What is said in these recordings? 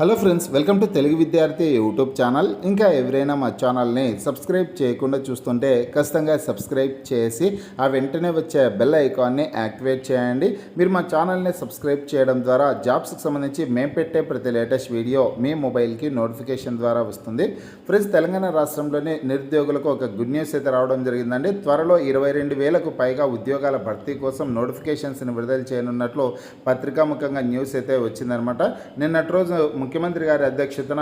Hello friends, welcome to Telugu విద్యార్థి YouTube channel. ఇంకా ఎవరైనా మా ఛానల్ని సబ్స్క్రైబ్ చేయకుండా చూస్తుంటే ఖచ్చితంగా సబ్స్క్రైబ్ చేసి ఆ వెంటనే వచ్చే బెల్ ఐకాన్ని యాక్టివేట్ చేయండి. మీరు మా ఛానల్ని సబ్స్క్రైబ్ చేయడం ద్వారా జాబ్స్కి సంబంధించి మేము పెట్టే ప్రతి లేటెస్ట్ వీడియో మీ మొబైల్కి నోటిఫికేషన్ ద్వారా వస్తుంది. ఫ్రెండ్స్, తెలంగాణ రాష్ట్రంలోని నిరుద్యోగులకు ఒక గుడ్ న్యూస్ అయితే రావడం జరిగిందండి. త్వరలో 22,000కు పైగా ఉద్యోగాల భర్తీ కోసం నోటిఫికేషన్స్ని విడుదల చేయనున్నట్లు పత్రికాముఖంగా న్యూస్ అయితే వచ్చిందనమాట. నిన్నటి రోజు ముఖ్యమంత్రి గారి అధ్యక్షతన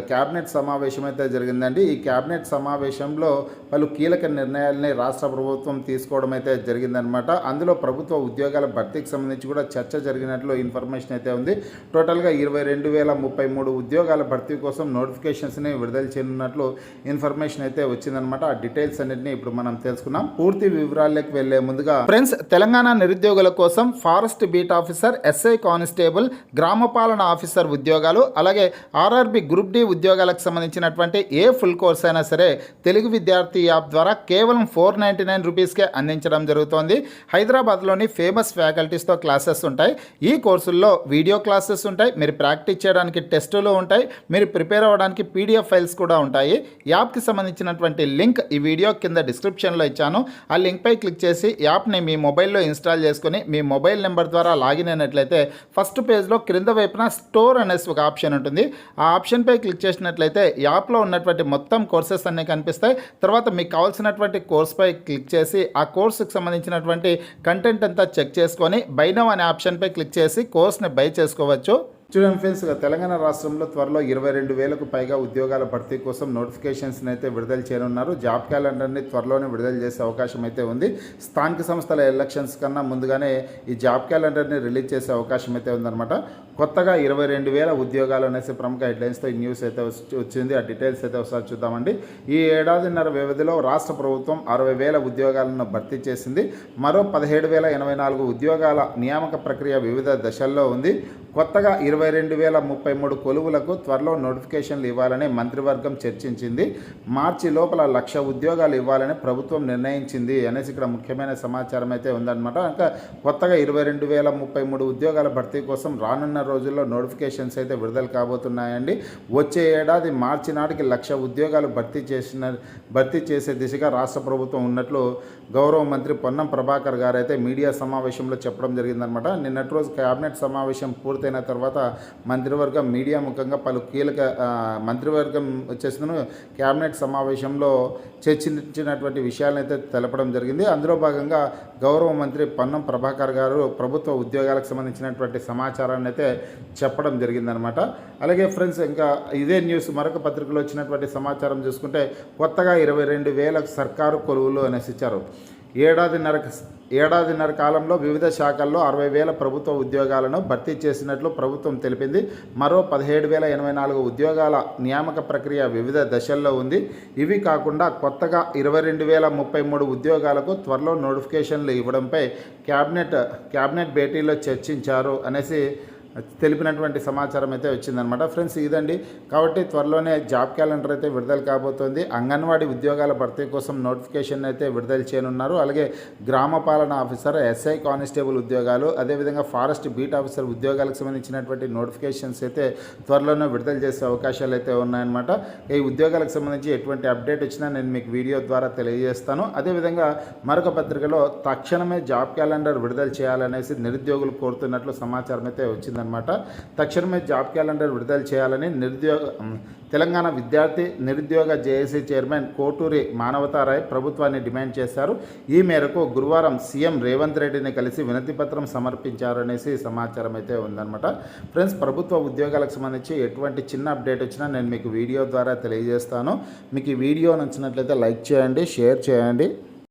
క్యాబినెట్ సమావేశం అయితే జరిగిందండి. ఈ క్యాబినెట్ సమావేశంలో పలు కీలక నిర్ణయాలని రాష్ట్ర ప్రభుత్వం తీసుకోవడం అయితే జరిగిందనమాట. అందులో ప్రభుత్వ ఉద్యోగాల భర్తీకి సంబంధించి కూడా చర్చ జరిగినట్లు ఇన్ఫర్మేషన్ అయితే ఉంది. టోటల్గా 22,033 ఉద్యోగాల భర్తీ కోసం నోటిఫికేషన్స్ని విడుదల చేయనున్నట్లు ఇన్ఫర్మేషన్ అయితే వచ్చిందనమాట. ఆ డీటెయిల్స్ అన్నింటినీ ఇప్పుడు మనం తెలుసుకున్నాం. పూర్తి వివరాల్లోకి వెళ్లే ముందుగా ఫ్రెండ్స్, తెలంగాణ నిరుద్యోగుల కోసం forest beat officer, SI constable, గ్రామపాలన ఆఫీసర్ ఉద్యోగాలు, అలాగే ఆర్ఆర్బి గ్రూప్ డి ఉద్యోగాలకు సంబంధించినటువంటి ఏ ఫుల్ కోర్స్ అయినా సరే తెలుగు విద్యార్థి యాప్ ద్వారా కేవలం 499 రూపీస్కే అందించడం జరుగుతోంది. హైదరాబాద్లోని ఫేమస్ ఫ్యాకల్టీస్తో క్లాసెస్ ఉంటాయి. ఈ కోర్సుల్లో వీడియో క్లాసెస్ ఉంటాయి, మీరు ప్రాక్టీస్ చేయడానికి టెస్టులు ఉంటాయి, మీరు ప్రిపేర్ అవ్వడానికి పీడిఎఫ్ ఫైల్స్ కూడా ఉంటాయి. యాప్కి సంబంధించినటువంటి లింక్ ఈ వీడియో కింద డిస్క్రిప్షన్లో ఇచ్చాను. ఆ లింక్పై క్లిక్ చేసి యాప్ని మీ మొబైల్లో ఇన్స్టాల్ చేసుకొని మీ మొబైల్ నెంబర్ ద్వారా లాగిన్ అయినట్లయితే ఫస్ట్ పేజ్లో క్రింద వైపున స్టోర్ అనేసి ఒక ఆప్షన్ ఉంటుంది. ఆ ఆప్షన్పై క్లిక్ చేసినట్లయితే యాప్లో ఉన్నటువంటి మొత్తం కోర్సెస్ అన్నీ కనిపిస్తాయి. తర్వాత మీకు కావాల్సినటువంటి కోర్స్పై క్లిక్ చేసి ఆ కోర్సుకు సంబంధించినటువంటి కంటెంట్ అంతా చెక్ చేసుకొని బై నౌ అనే ఆప్షన్పై క్లిక్ చేసి కోర్స్ని బై చేసుకోవచ్చు. చూడండి ఫ్రెండ్స్, తెలంగాణ రాష్ట్రంలో త్వరలో 22,000కు పైగా ఉద్యోగాల భర్తీ కోసం నోటిఫికేషన్స్ని అయితే విడుదల చేయనున్నారు. జాబ్ క్యాలెండర్ని త్వరలోనే విడుదల చేసే అవకాశం అయితే ఉంది. స్థానిక సంస్థల ఎలక్షన్స్ కన్నా ముందుగానే ఈ జాబ్ క్యాలెండర్ని రిలీజ్ చేసే అవకాశం అయితే ఉందన్నమాట. కొత్తగా 22,000 ఉద్యోగాలు అనేసి ప్రముఖ హెడ్లైన్స్తో ఈ న్యూస్ అయితే వచ్చింది. ఆ డీటెయిల్స్ అయితే ఒకసారి చూద్దామండి. ఈ ఏడాదిన్నర వ్యవధిలో రాష్ట్ర ప్రభుత్వం 60,000 ఉద్యోగాలను భర్తీ చేసింది. మరో 17,084 ఉద్యోగాల నియామక ప్రక్రియ వివిధ దశల్లో ఉంది. కొత్తగా 22,033 కొలువులకు త్వరలో నోటిఫికేషన్లు ఇవ్వాలని మంత్రివర్గం చర్చించింది. మార్చి లోపల 1,00,000 ఉద్యోగాలు ఇవ్వాలని ప్రభుత్వం నిర్ణయించింది అనేసి ఇక్కడ ముఖ్యమైన సమాచారం అయితే ఉందన్నమాట. ఇంకా కొత్తగా 22,033 ఉద్యోగాల భర్తీ కోసం రానున్న రోజుల్లో నోటిఫికేషన్స్ అయితే విడుదల కాబోతున్నాయండి. వచ్చే ఏడాది మార్చి నాటికి 1,00,000 ఉద్యోగాలు భర్తీ చేసే దిశగా రాష్ట్ర ప్రభుత్వం ఉన్నట్లు గౌరవ మంత్రి పొన్నం ప్రభాకర్ గారు అయితే మీడియా సమావేశంలో చెప్పడం జరిగిందనమాట. నిన్నటి రోజు క్యాబినెట్ సమావేశం పూర్తయిన తర్వాత మంత్రివర్గం మీడియా ముఖంగా పలు కీలక మంత్రివర్గం వచ్చేసిన క్యాబినెట్ సమావేశంలో చర్చించినటువంటి విషయాలను అయితే తెలపడం జరిగింది. అందులో భాగంగా గౌరవ మంత్రి పొన్నం ప్రభాకర్ గారు ప్రభుత్వ ఉద్యోగాలకు సంబంధించినటువంటి సమాచారాన్ని అయితే చెప్పడం జరిగిందనమాట. అలాగే ఫ్రెండ్స్, ఇంకా ఇదే న్యూస్ మరొక పత్రికలో వచ్చినటువంటి సమాచారం చూసుకుంటే కొత్తగా 22,000 సర్కారు కొలువులు అనేసి ఇచ్చారు. ఏడాదిన్నర కాలంలో వివిధ శాఖల్లో 60,000 ప్రభుత్వ ఉద్యోగాలను భర్తీ చేసినట్లు ప్రభుత్వం తెలిపింది. మరో 17,084 ఉద్యోగాల నియామక ప్రక్రియ వివిధ దశల్లో ఉంది. ఇవి కాకుండా కొత్తగా 22,033 ఉద్యోగాలకు త్వరలో నోటిఫికేషన్లు ఇవ్వడంపై క్యాబినెట్ భేటీలో చర్చించారు అనేసి తెలిపినటువంటి సమాచారం అయితే వచ్చిందనమాట. ఫ్రెండ్స్, ఇదండి. కాబట్టి త్వరలోనే జాబ్ క్యాలెండర్ అయితే విడుదల కాబోతోంది. అంగన్వాడీ ఉద్యోగాల భర్తీ కోసం నోటిఫికేషన్ అయితే విడుదల చేయనున్నారు. అలాగే గ్రామ పాలన ఆఫీసర్, ఎస్ఐ కానిస్టేబుల్ ఉద్యోగాలు, అదేవిధంగా ఫారెస్ట్ బీట్ ఆఫీసర్ ఉద్యోగాలకు సంబంధించినటువంటి నోటిఫికేషన్స్ అయితే త్వరలోనే విడుదల చేసే అవకాశాలు అయితే ఉన్నాయన్నమాట. ఈ ఉద్యోగాలకు సంబంధించి ఎటువంటి అప్డేట్ వచ్చినా నేను మీకు వీడియో ద్వారా తెలియజేస్తాను. అదేవిధంగా మరొక పత్రికలో తక్షణమే జాబ్ క్యాలెండర్ విడుదల చేయాలనేసి నిరుద్యోగులు కోరుతున్నట్లు సమాచారం అయితే వచ్చింది అనమాట. తక్షణమే జాబ్ క్యాలెండర్ విడుదల చేయాలని తెలంగాణ విద్యార్థి నిరుద్యోగ జేఏసీ చైర్మన్ కోటూరి మానవతారాయ్ ప్రభుత్వాన్ని డిమాండ్ చేశారు. ఈ మేరకు గురువారం సీఎం రేవంత్ రెడ్డిని కలిసి వినతిపత్రం సమర్పించారనేసి సమాచారం అయితే ఉందన్నమాట. ఫ్రెండ్స్, ప్రభుత్వ ఉద్యోగాలకు సంబంధించి ఎటువంటి చిన్న అప్డేట్ వచ్చినా నేను మీకు వీడియో ద్వారా తెలియజేస్తాను. మీకు ఈ వీడియో నచ్చినట్లయితే లైక్ చేయండి, షేర్ చేయండి.